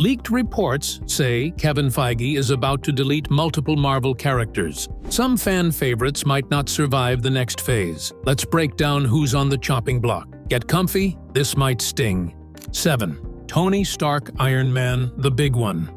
Leaked reports say Kevin Feige is about to delete multiple Marvel characters. Some fan favorites might not survive the next phase. Let's break down who's on the chopping block. Get comfy, this might sting. 7. Tony Stark Iron Man, the big one.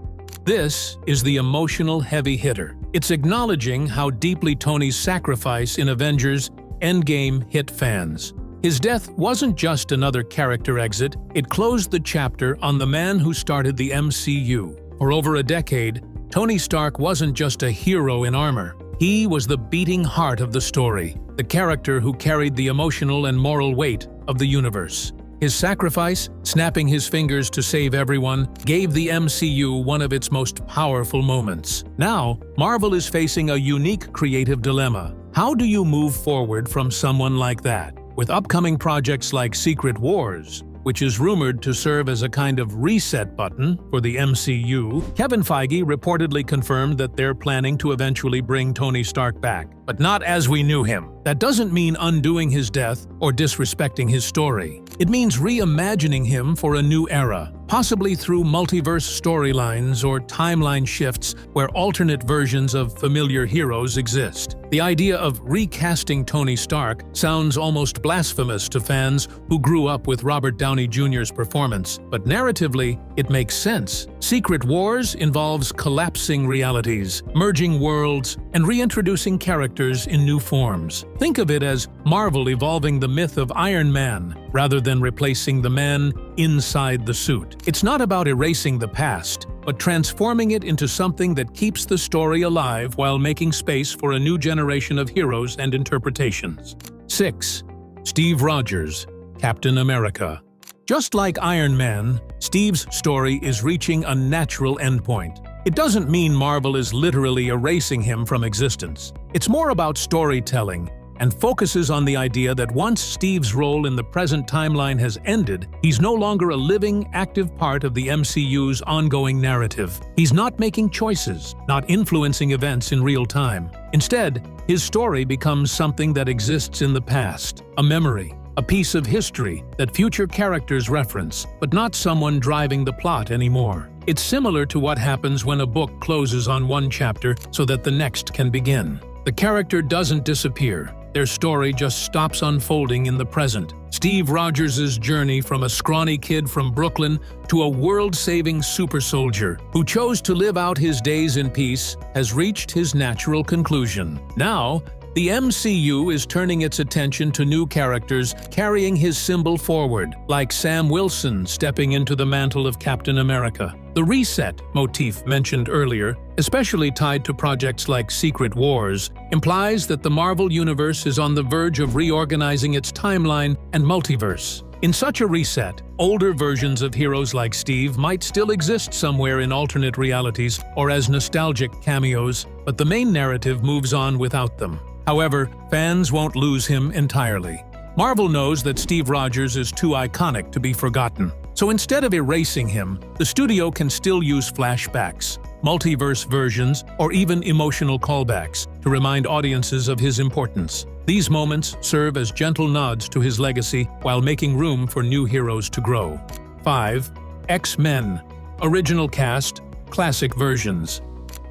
This is the emotional heavy hitter. It's acknowledging how deeply Tony's sacrifice in Avengers Endgame hit fans. His death wasn't just another character exit, it closed the chapter on the man who started the MCU. For over a decade, Tony Stark wasn't just a hero in armor. He was the beating heart of the story, the character who carried the emotional and moral weight of the universe. His sacrifice, snapping his fingers to save everyone, gave the MCU one of its most powerful moments. Now, Marvel is facing a unique creative dilemma. How do you move forward from someone like that? With upcoming projects like Secret Wars, which is rumored to serve as a kind of reset button for the MCU, Kevin Feige reportedly confirmed that they're planning to eventually bring Tony Stark back, but not as we knew him. That doesn't mean undoing his death or disrespecting his story. It means reimagining him for a new era, possibly through multiverse storylines or timeline shifts where alternate versions of familiar heroes exist. The idea of recasting Tony Stark sounds almost blasphemous to fans who grew up with Robert Downey Jr.'s performance, but narratively, it makes sense. Secret Wars involves collapsing realities, merging worlds, and reintroducing characters in new forms. Think of it as Marvel evolving the myth of Iron Man, rather than replacing the man inside the suit. It's not about erasing the past, but transforming it into something that keeps the story alive while making space for a new generation of heroes and interpretations. 6. Steve Rogers, Captain America. Just like Iron Man, Steve's story is reaching a natural endpoint. It doesn't mean Marvel is literally erasing him from existence. It's more about storytelling, and focuses on the idea that once Steve's role in the present timeline has ended, he's no longer a living, active part of the MCU's ongoing narrative. He's not making choices, not influencing events in real time. Instead, his story becomes something that exists in the past, a memory, a piece of history that future characters reference, but not someone driving the plot anymore. It's similar to what happens when a book closes on one chapter so that the next can begin. The character doesn't disappear. Their story just stops unfolding in the present. Steve Rogers' journey from a scrawny kid from Brooklyn to a world-saving super soldier who chose to live out his days in peace has reached his natural conclusion. Now, the MCU is turning its attention to new characters carrying his symbol forward, like Sam Wilson stepping into the mantle of Captain America. The reset motif mentioned earlier, especially tied to projects like Secret Wars, implies that the Marvel Universe is on the verge of reorganizing its timeline and multiverse. In such a reset, older versions of heroes like Steve might still exist somewhere in alternate realities or as nostalgic cameos, but the main narrative moves on without them. However, fans won't lose him entirely. Marvel knows that Steve Rogers is too iconic to be forgotten. So instead of erasing him, the studio can still use flashbacks, multiverse versions, or even emotional callbacks to remind audiences of his importance. These moments serve as gentle nods to his legacy while making room for new heroes to grow. 5. X-Men. Original cast, classic versions.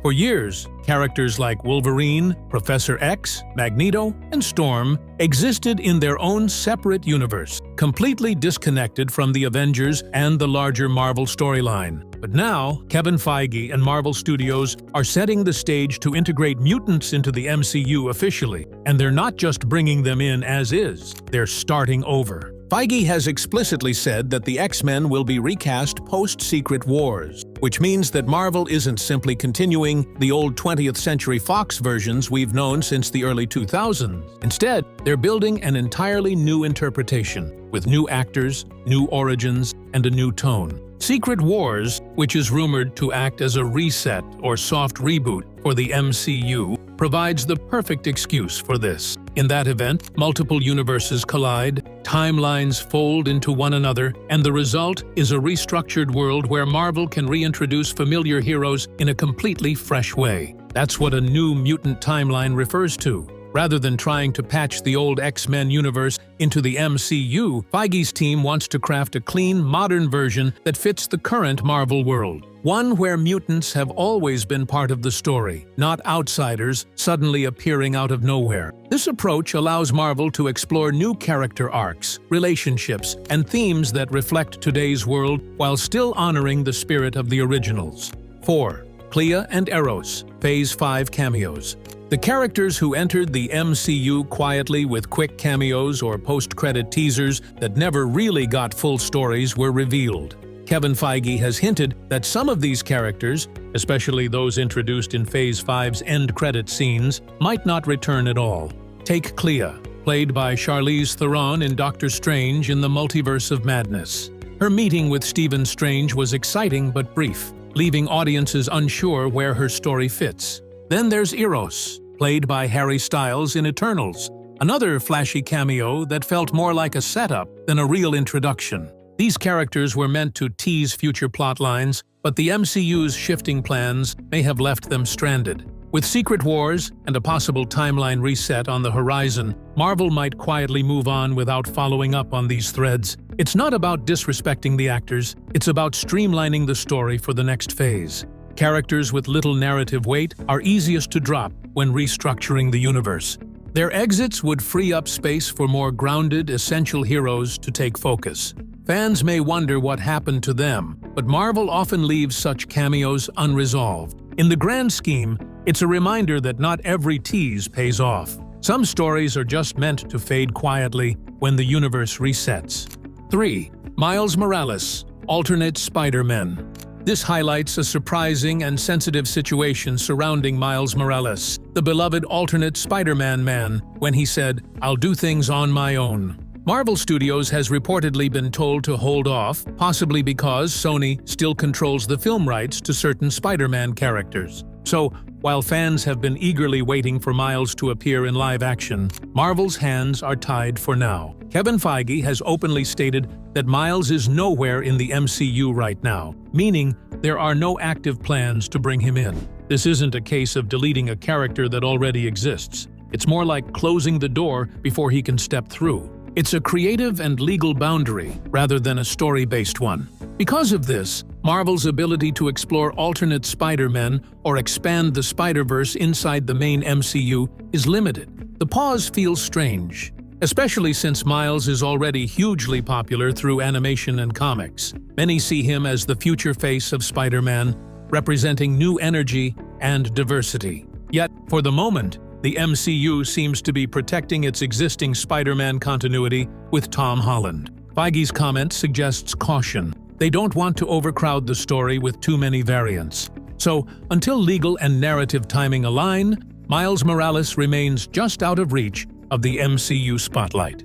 For years, characters like Wolverine, Professor X, Magneto, and Storm existed in their own separate universe, completely disconnected from the Avengers and the larger Marvel storyline. But now, Kevin Feige and Marvel Studios are setting the stage to integrate mutants into the MCU officially, and they're not just bringing them in as is, they're starting over. Feige has explicitly said that the X-Men will be recast post-Secret Wars, which means that Marvel isn't simply continuing the old 20th Century Fox versions we've known since the early 2000s. Instead, they're building an entirely new interpretation, with new actors, new origins, and a new tone. Secret Wars, which is rumored to act as a reset or soft reboot for the MCU, provides the perfect excuse for this. In that event, multiple universes collide, timelines fold into one another, and the result is a restructured world where Marvel can reintroduce familiar heroes in a completely fresh way. That's what a new mutant timeline refers to. Rather than trying to patch the old X-Men universe into the MCU, Feige's team wants to craft a clean, modern version that fits the current Marvel world. One where mutants have always been part of the story, not outsiders suddenly appearing out of nowhere. This approach allows Marvel to explore new character arcs, relationships, and themes that reflect today's world while still honoring the spirit of the originals. 4. Clea and Eros, Phase 5 cameos. The characters who entered the MCU quietly with quick cameos or post-credit teasers that never really got full stories were revealed. Kevin Feige has hinted that some of these characters, especially those introduced in Phase 5's end credit scenes, might not return at all. Take Clea, played by Charlize Theron in Doctor Strange in the Multiverse of Madness. Her meeting with Stephen Strange was exciting but brief, leaving audiences unsure where her story fits. Then there's Eros, played by Harry Styles in Eternals, another flashy cameo that felt more like a setup than a real introduction. These characters were meant to tease future plotlines, but the MCU's shifting plans may have left them stranded. With Secret Wars and a possible timeline reset on the horizon, Marvel might quietly move on without following up on these threads. It's not about disrespecting the actors, it's about streamlining the story for the next phase. Characters with little narrative weight are easiest to drop when restructuring the universe. Their exits would free up space for more grounded, essential heroes to take focus. Fans may wonder what happened to them, but Marvel often leaves such cameos unresolved. In the grand scheme, it's a reminder that not every tease pays off. Some stories are just meant to fade quietly when the universe resets. 3. Miles Morales, Alternate Spider-Man. This highlights a surprising and sensitive situation surrounding Miles Morales, the beloved alternate Spider-Man man, when he said, "I'll do things on my own." Marvel Studios has reportedly been told to hold off, possibly because Sony still controls the film rights to certain Spider-Man characters. So, while fans have been eagerly waiting for Miles to appear in live action, Marvel's hands are tied for now. Kevin Feige has openly stated that Miles is nowhere in the MCU right now, meaning there are no active plans to bring him in. This isn't a case of deleting a character that already exists. It's more like closing the door before he can step through. It's a creative and legal boundary rather than a story-based one. Because of this, Marvel's ability to explore alternate Spider-Men or expand the Spider-Verse inside the main MCU is limited. The pause feels strange, especially since Miles is already hugely popular through animation and comics. Many see him as the future face of Spider-Man, representing new energy and diversity. Yet, for the moment, the MCU seems to be protecting its existing Spider-Man continuity with Tom Holland. Feige's comment suggests caution. They don't want to overcrowd the story with too many variants. So, until legal and narrative timing align, Miles Morales remains just out of reach of the MCU spotlight.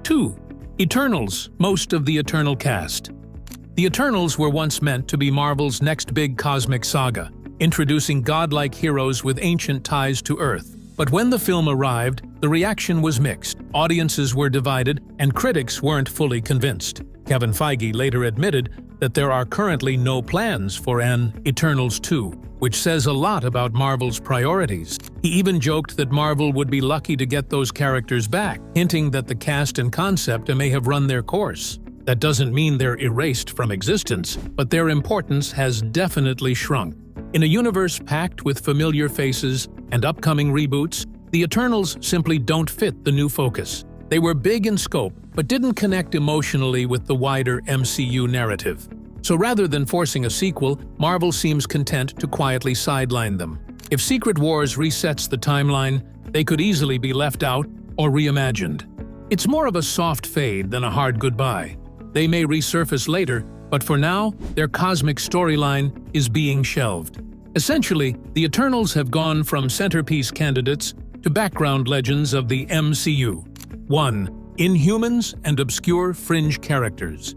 2. Eternals, most of the Eternal cast. The Eternals were once meant to be Marvel's next big cosmic saga, introducing godlike heroes with ancient ties to Earth. But when the film arrived, the reaction was mixed. Audiences were divided, and critics weren't fully convinced. Kevin Feige later admitted that there are currently no plans for an Eternals 2, which says a lot about Marvel's priorities. He even joked that Marvel would be lucky to get those characters back, hinting that the cast and concept may have run their course. That doesn't mean they're erased from existence, but their importance has definitely shrunk. In a universe packed with familiar faces and upcoming reboots, the Eternals simply don't fit the new focus. They were big in scope, but didn't connect emotionally with the wider MCU narrative. So rather than forcing a sequel, Marvel seems content to quietly sideline them. If Secret Wars resets the timeline, they could easily be left out or reimagined. It's more of a soft fade than a hard goodbye. They may resurface later, but for now, their cosmic storyline is being shelved. Essentially, the Eternals have gone from centerpiece candidates to background legends of the MCU. 1. Inhumans and obscure fringe characters.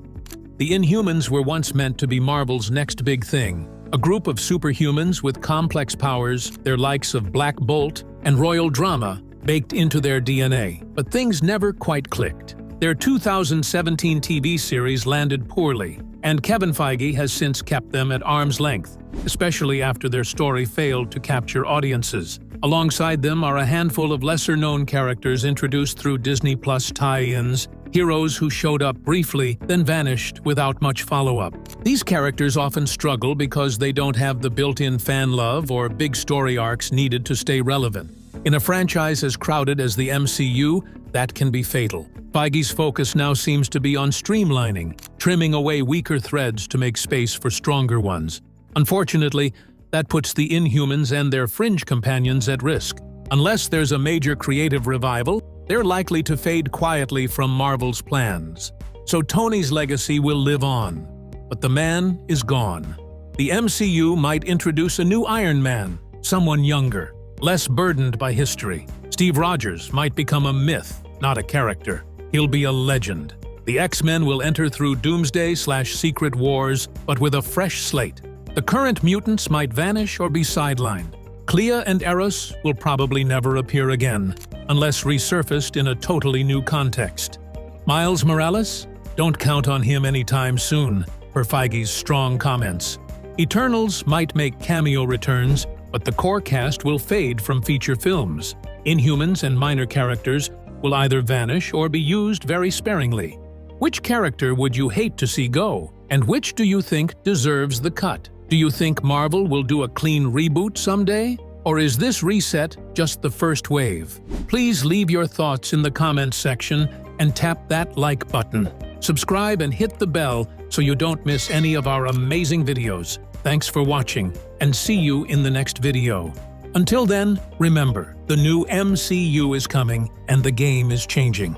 The Inhumans were once meant to be Marvel's next big thing, a group of superhumans with complex powers, their likes of Black Bolt and royal drama baked into their DNA. But things never quite clicked. Their 2017 TV series landed poorly, and Kevin Feige has since kept them at arm's length, especially after their story failed to capture audiences. Alongside them are a handful of lesser-known characters introduced through Disney Plus tie-ins, heroes who showed up briefly, then vanished without much follow-up. These characters often struggle because they don't have the built-in fan love or big story arcs needed to stay relevant. In a franchise as crowded as the MCU, that can be fatal. Feige's focus now seems to be on streamlining, trimming away weaker threads to make space for stronger ones. Unfortunately, that puts the Inhumans and their fringe companions at risk. Unless there's a major creative revival, they're likely to fade quietly from Marvel's plans. So Tony's legacy will live on. But the man is gone. The MCU might introduce a new Iron Man, someone younger, less burdened by history. Steve Rogers might become a myth, not a character. He'll be a legend. The X-Men will enter through Doomsday/Secret Wars, but with a fresh slate. The current mutants might vanish or be sidelined. Clea and Eros will probably never appear again, unless resurfaced in a totally new context. Miles Morales? Don't count on him anytime soon, per Feige's strong comments. Eternals might make cameo returns, but the core cast will fade from feature films. Inhumans and minor characters will either vanish or be used very sparingly. Which character would you hate to see go, and which do you think deserves the cut? Do you think Marvel will do a clean reboot someday? Or is this reset just the first wave? Please leave your thoughts in the comments section and tap that like button. Subscribe and hit the bell so you don't miss any of our amazing videos. Thanks for watching, and see you in the next video. Until then, remember, the new MCU is coming and the game is changing.